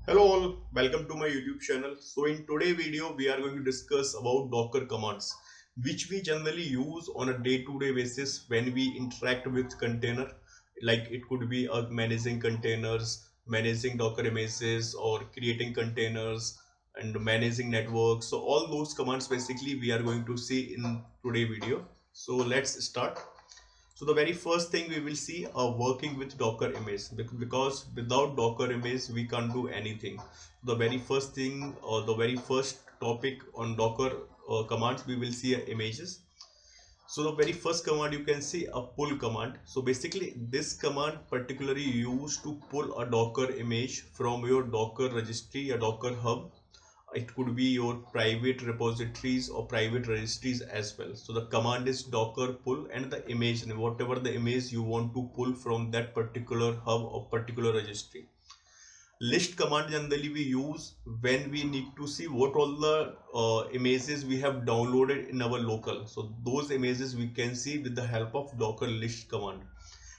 Hello all, welcome to my YouTube channel. So in today's video we are going to discuss about Docker commands which we generally use on a day-to-day basis when we interact with container. Like it could be managing containers, managing Docker images, or creating containers and managing networks. So all those commands basically we are going to see in today's video. So let's start. So the very first thing we will see are working with Docker image, because without Docker image we can't do anything. The very first thing, or the very first topic on Docker commands, we will see images. So the very first command you can see a pull command. So basically this command particularly used to pull a Docker image from your Docker registry, a Docker hub. It could be your private repositories or private registries as well. So the command is docker pull and the image, and whatever the image you want to pull from that particular hub or particular registry. List command generally we use when we need to see what all the images we have downloaded in our local. So those images we can see with the help of docker list command.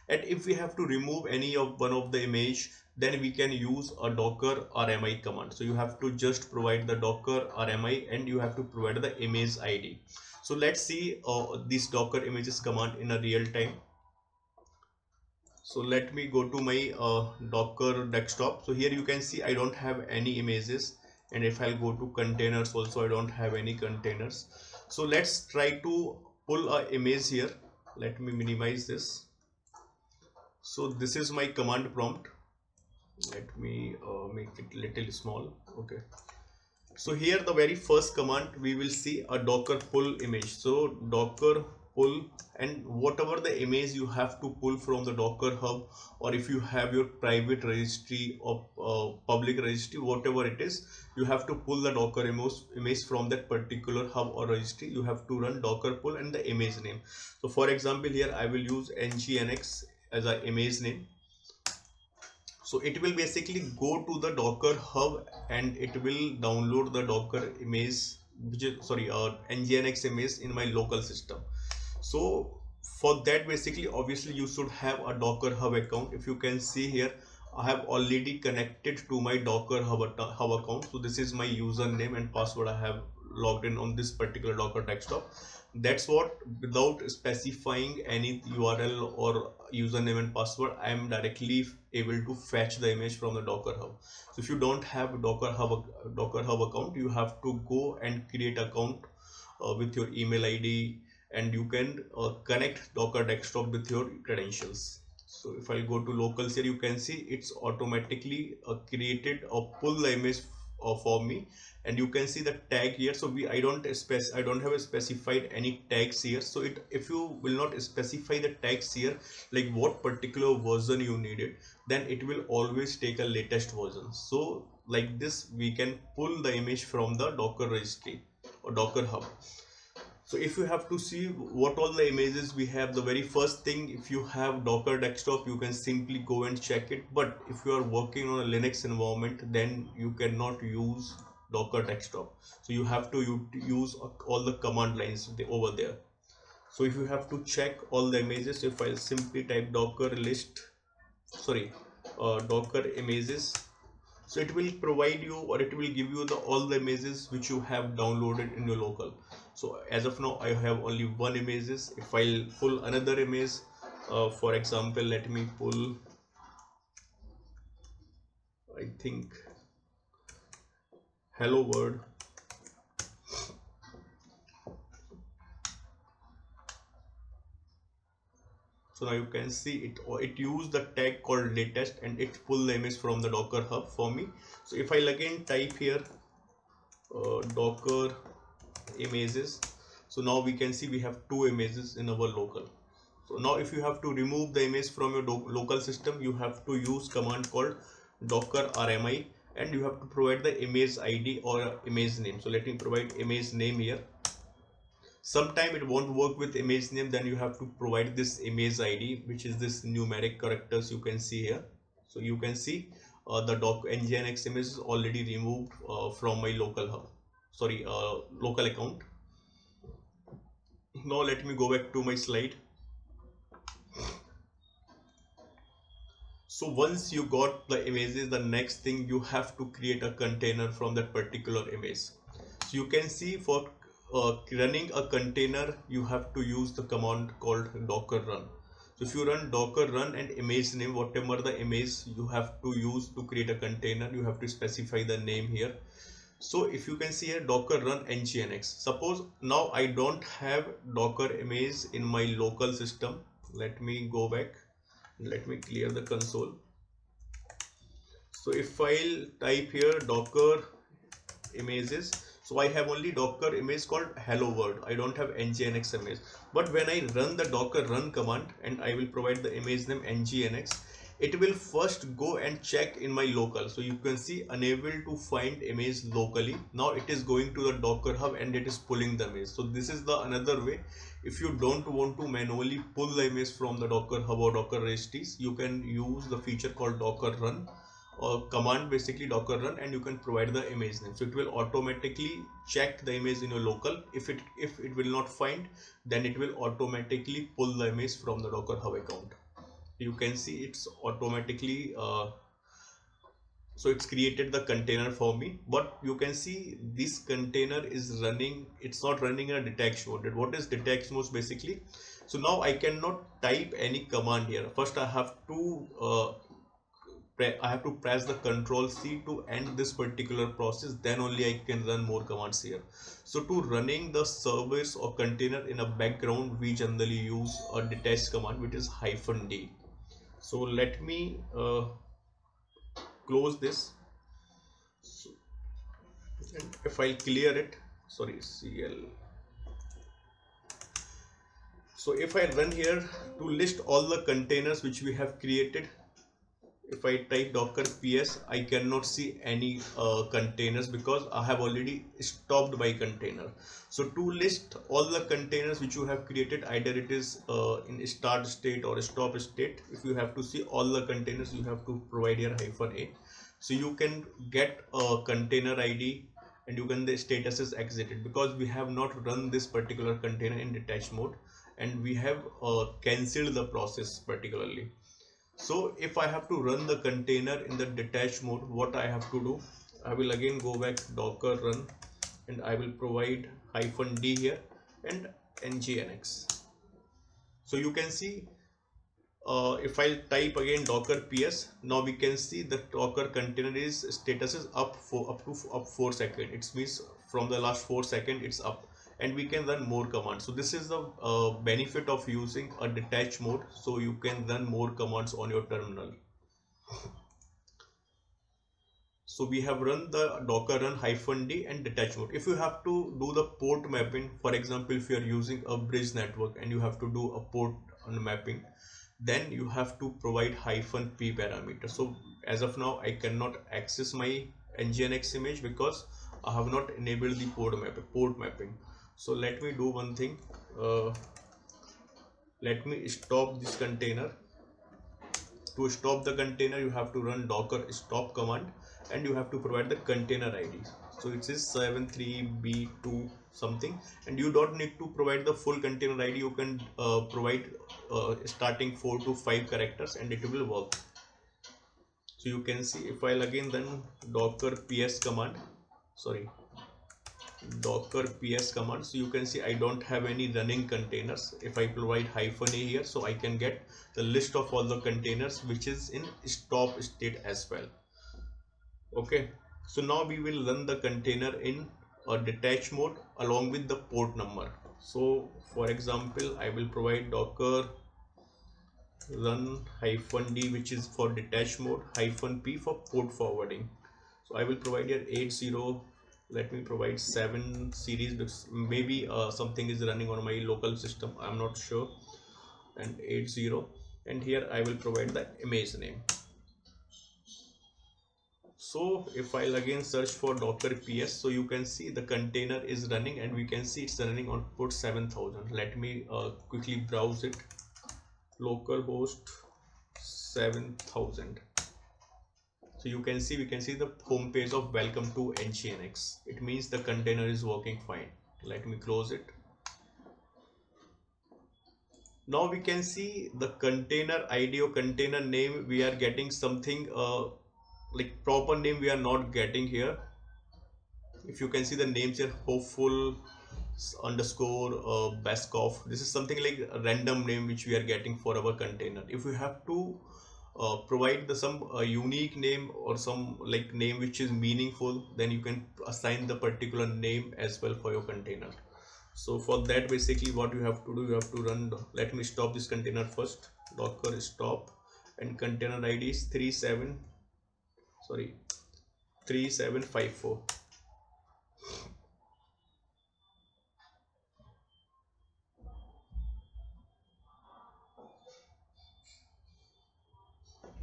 And if we have to remove any of one of the image, then we can use a docker rmi command. So you have to just provide the docker rmi and you have to provide the image id. So let's see this docker images command in a real time. So let me go to my docker desktop. So here you can see I don't have any images, and if I'll go to containers also I don't have any containers. So let's try to pull a image here. Let me minimize this. So this is my command prompt. Let me make it little small. Okay, so here the very first command we will see a docker pull image. So docker pull, and whatever the image you have to pull from the docker hub, or if you have your private registry or public registry, whatever it is, you have to pull the docker image from that particular hub or registry. You have to run docker pull and the image name. So for example here I will use nginx as an image name. So it will basically go to the docker hub and it will download the docker image, which is sorry nginx image in my local system. So for that basically obviously you should have a docker hub account. If you can see here, I have already connected to my docker hub account. So this is my username and password. I have logged in on this particular docker desktop. That's what, without specifying any url or username and password, I am directly able to fetch the image from the docker hub. So if you don't have docker hub account, you have to go and create account with your email id, and you can connect docker desktop with your credentials. So if I go to locals here, you can see it's automatically created or pull the image for me, and you can see the tag here. So I don't have specified any tags here. So if you will not specify the tags here, like what particular version you needed, then it will always take a latest version. So like this we can pull the image from the docker registry or docker hub. So if you have to see what all the images we have, the very first thing, if you have docker desktop, you can simply go and check it. But if you are working on a linux environment, then you cannot use docker desktop. So you have to use all the command lines over there. So if you have to check all the images, if I simply type docker list, sorry docker images, so it will provide you, or it will give you the all the images which you have downloaded in your local. So as of now I have only one images. If I'll pull another image, for example, let me pull, I think, hello world. So now you can see it used the tag called latest and it pull the image from the docker hub for me. So if I'll again type here docker images, so now we can see we have two images in our local. So now if you have to remove the image from your local system, you have to use command called docker rmi, and you have to provide the image id or image name. So let me provide image name here. Sometime it won't work with image name, then you have to provide this image id, which is this numeric characters you can see here. So you can see the nginx image is already removed from my local hub, sorry local account. Now let me go back to my slide. So once you got the images, the next thing you have to create a container from that particular image. So you can see for running a container, you have to use the command called docker run. So if you run docker run and image name, whatever the image you have to use to create a container, you have to specify the name here. So if you can see here, docker run nginx. Suppose now I don't have docker image in my local system. Let me go back. Let me clear the console. So if I'll type here docker images, so I have only docker image called hello world. I don't have nginx image. But when I run the docker run command and I will provide the image name nginx, it will first go and check in my local. So you can see unable to find image locally. Now it is going to the docker hub and it is pulling the image. So this is the another way. If you don't want to manually pull the image from the docker hub or docker registries, you can use the feature called docker run or command, basically docker run, and you can provide the image name. So it will automatically check the image in your local. If it will not find, then it will automatically pull the image from the docker hub account. You can see it's automatically so it's created the container for me. But you can see this container is running, it's not running in a detached mode. What is detached mode basically? So now I cannot type any command here. First I have to press the Control C to end this particular process, then only I can run more commands here. So to running the service or container in a background, we generally use a detached command, which is -d. So let me close this. So, and if I clear it, sorry, CL. So if I run here to list all the containers which we have created, if I type docker ps, I cannot see any containers because I have already stopped my container. So to list all the containers which you have created, either it is in start state or stop state, if you have to see all the containers, you have to provide here -a. So you can get a container ID and you can, the status is exited, because we have not run this particular container in detached mode and we have cancelled the process particularly. So if I have to run the container in the detached mode, what I have to do, I will again go back docker run and I will provide -d here and nginx. So you can see if I type again docker ps, now we can see the docker container is status is up 4 seconds. It means from the last 4 seconds it's up, and we can run more commands. So this is the benefit of using a detached mode, so you can run more commands on your terminal. So we have run the docker run -d and detach mode. If you have to do the port mapping, for example, if you are using a bridge network and you have to do a port mapping, then you have to provide -p parameter. So as of now, I cannot access my nginx image because I have not enabled the port mapping. So let me do one thing. Let me stop this container. To stop the container, you have to run docker stop command and you have to provide the container ID. So it is 73b2 something, and you don't need to provide the full container ID. You can provide starting 4 to 5 characters and it will work. So you can see if I'll again then docker ps command, sorry, docker ps command, so you can see I don't have any running containers. If I provide -a here, so I can get the list of all the containers which is in stop state as well. Okay, so now we will run the container in a detached mode along with the port number. So for example, I will provide docker run -d, which is for detached mode, -p for port forwarding. So I will provide here 80. Let me provide 7 series because maybe something is running on my local system, I'm not sure, and 80, and here I will provide the image name. So if I'll again search for docker ps, so you can see the container is running and we can see it's running on port 7000. Let me quickly browse it. Localhost 7000. So you can see, we can see the home page of welcome to nginx. It means the container is working fine. Let me close it. Now we can see the container ID or container name. We are getting something like proper name we are not getting here. If you can see the names here, hopeful underscore Baskov. This is something like a random name which we are getting for our container. If we have to provide the some unique name or some like name which is meaningful, then you can assign the particular name as well for your container. So for that, basically what you have to do, you have to run, let me stop this container first, docker stop, and container ID is 3754.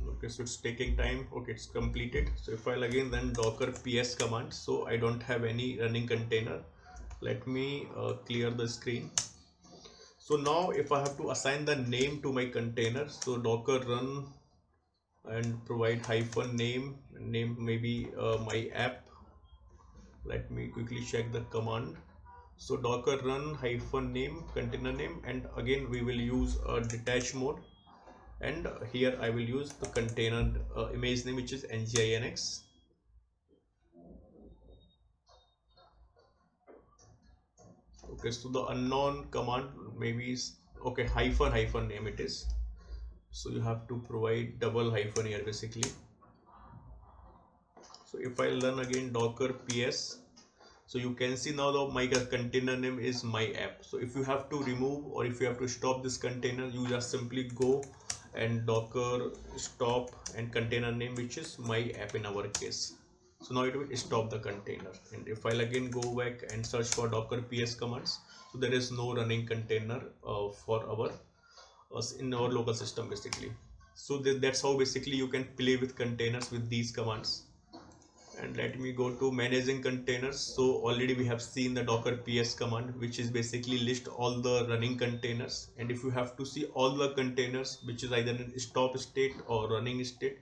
Okay, so it's taking time. Okay, it's completed. So if I'll again run docker ps command, so I don't have any running container. Let me clear the screen. So now if I have to assign the name to my container, so docker run and provide hyphen name maybe my app. Let me quickly check the command. So docker run hyphen name container name, and again we will use a detach mode, and here I will use the container image name which is nginx. Okay, so the unknown command maybe is okay, hyphen name it is. So you have to provide double hyphen here basically. So if I learn again docker ps, so you can see now the my container name is my app. So if you have to remove or if you have to stop this container, you just simply go and docker stop and container name which is my app in our case. So now it will stop the container, and if I'll again go back and search for docker ps commands, so there is no running container for our in our local system basically. So that's how basically you can play with containers with these commands. And let me go to managing containers. So already we have seen the docker ps command which is basically list all the running containers, and if you have to see all the containers which is either in stop state or running state,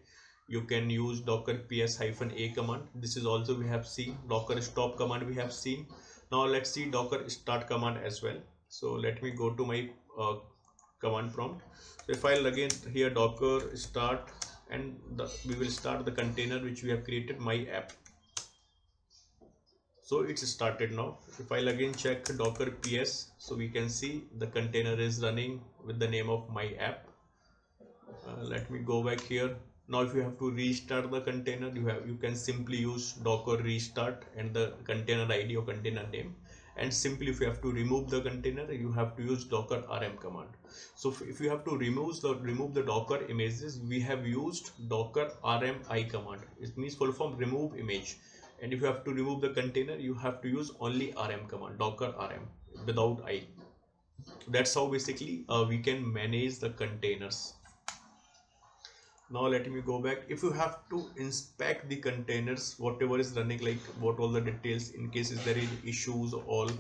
you can use docker ps-a command. This is also we have seen. Docker stop command we have seen. Now let's see docker start command as well. So let me go to my command prompt. So if I'll again here docker start, and we will start the container which we have created my app. So it's started now. If I'll again check docker ps, so we can see the container is running with the name of my app. Let me go back here. Now if you have to restart the container, you can simply use docker restart and the container id or container name, and simply if you have to remove the container, you have to use docker rm command. So if you have to remove the docker images, we have used docker rmi command. It means full form remove image. And if you have to remove the container, you have to use only rm command, docker rm without I. That's how basically we can manage the containers. Now let me go back. If you have to inspect the containers, whatever is running, like what all the details in case if there is issues or all,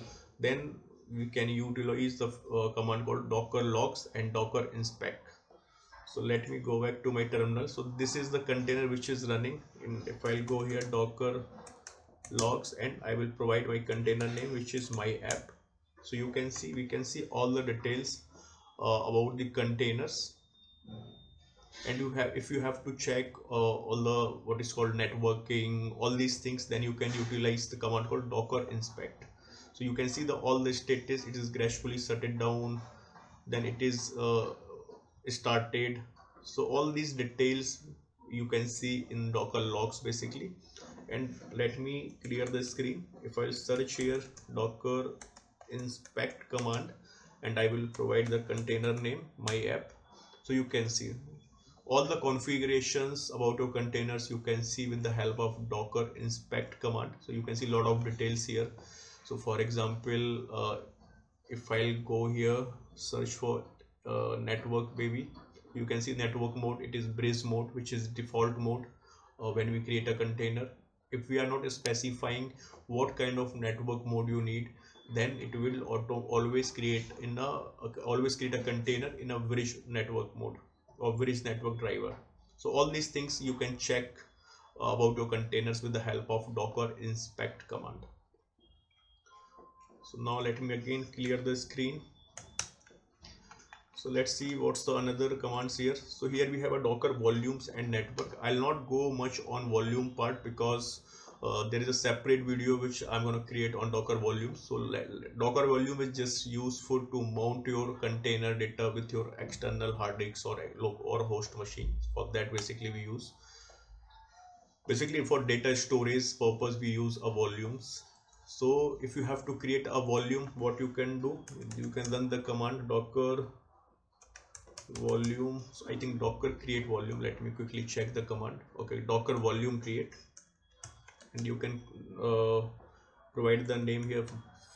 then we can utilize the command called docker logs and docker inspect. So let me go back to my terminal. So this is the container which is running, and if I'll go here docker logs, and I will provide my container name which is my app. So you can see, we can see all the details about the containers. And you have, if you have to check all the what is called networking, all these things, then you can utilize the command called docker inspect. So you can see the all the status, it is gracefully shut down, then it is started. So all these details you can see in docker logs basically. And let me clear the screen. If I search here docker inspect command, and I will provide the container name my app, so you can see all the configurations about your containers you can see with the help of docker inspect command. So you can see a lot of details here. So for example, if I'll go here search for network baby, you can see network mode, it is bridge mode which is default mode when we create a container. If we are not specifying what kind of network mode you need, then it will always create a container in a bridge network mode or bridge network driver. So all these things you can check about your containers with the help of docker inspect command. So now let me again clear the screen. So let's see what's the another commands here. So here we have a Docker volumes and network. I'll not go much on volume part because there is a separate video which I'm going to create on Docker volumes. So Docker volume is just useful to mount your container data with your external hard disks or host machine. For that basically we use. Basically for data storage purpose we use a volumes. So if you have to create a volume, what you can do, you can run the command docker volume. So I think docker create volume. Let me quickly check the command. Okay, docker volume create, and you can provide the name here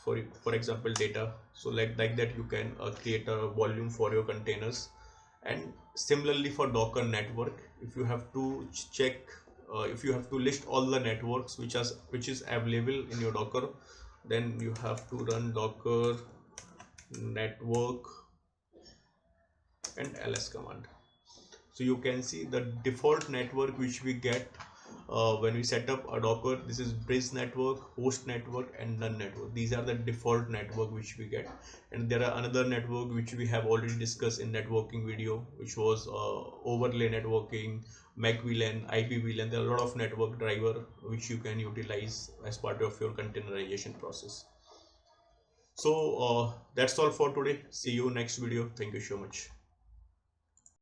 for example data. So like that you can create a volume for your containers. And similarly for docker network, if you have to check if you have to list all the networks which is available in your docker, then you have to run docker network and ls command. So you can see the default network which we get when we set up a docker. This is bridge network, host network, and none network. These are the default network which we get. And there are another network which we have already discussed in networking video, which was overlay networking, MAC VLAN, IP VLAN. There are a lot of network driver which you can utilize as part of your containerization process. So that's all for today. See you next video. Thank you so much.